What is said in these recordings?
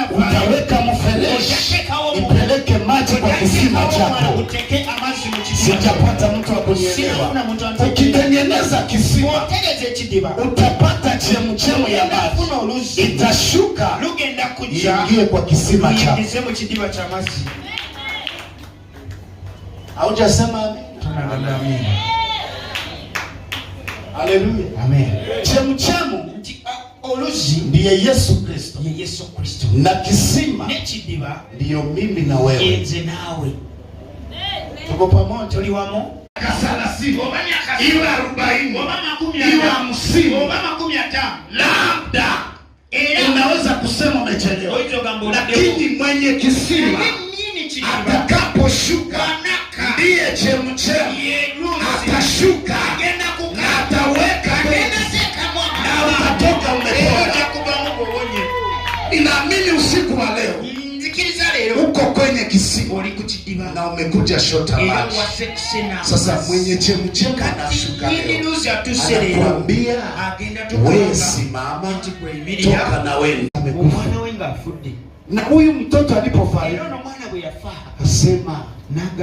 kufa utaweka mfereji ipeleke maji kwa kisima chako. Sijapata mtu wa kunielewa. Ukitengeneza kisima utapata chemchemu ya maji, itashuka iingie kwa kisima chako. Haujasema amen? Haleluya. Amen. Chemchemu oluzi ndiye Yesu Kristo. Na kisima ndiyo mimi na wewe. Tuko pamoja. Tuliwamo. Kasala simu. Iwe 40. Iwe 50. Labda unaweza kusema umechelewa. Lakini mwenye kisima atakaposhuka ndiye chemchemu atashuka na ataweka na utatoka umepona. Ninaamini usiku wa leo uko kwenye kisima na umekuja shota maji. Sasa mwenye chemchemu anashuka leo, anakuambia wewe simama, toka na wewe amekufa. Na huyu mtoto alipofariki asema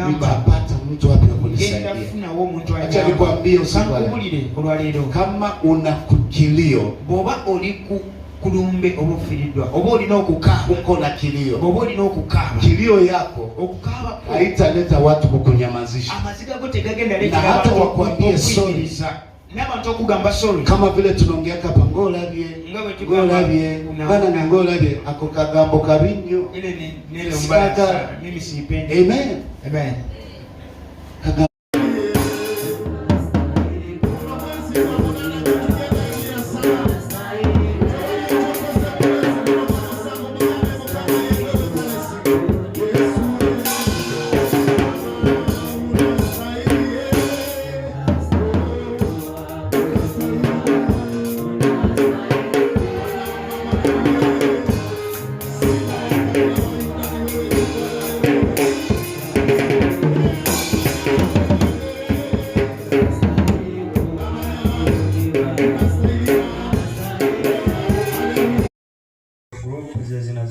nitapata mtu wapi wa kunisaidia. Acha nikwambie usiku wa leo, kama una kilio boba oliku kulumbe obufiridwa oba olina okukaba, uko na kilio, oba olina okukaba, kilio yako okukaba haitaleta watu kukunyamazisha. Amaziga go tegagenda leta na hata wakwambie sorry n'abantu okugamba sorry, kama vile tunaongea hapa ngolabye bana na ngolabye ako kagambo kabinyo ile neno mbaya mimi siipendi. Amen.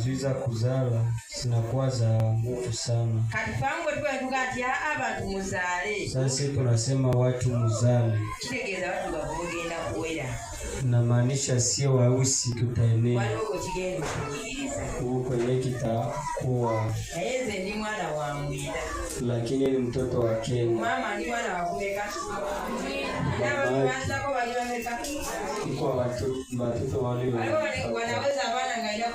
Zinazuiza kuzala zinakuwa za nguvu sana. Sasa tunasema watu muzale, namaanisha sio weusi tutaenea huko yeye kitakuwa, lakini ni mtoto wa Kenya. Mama ni mwana wa kuweka kwa watoto wale wanaweza bana ngaida.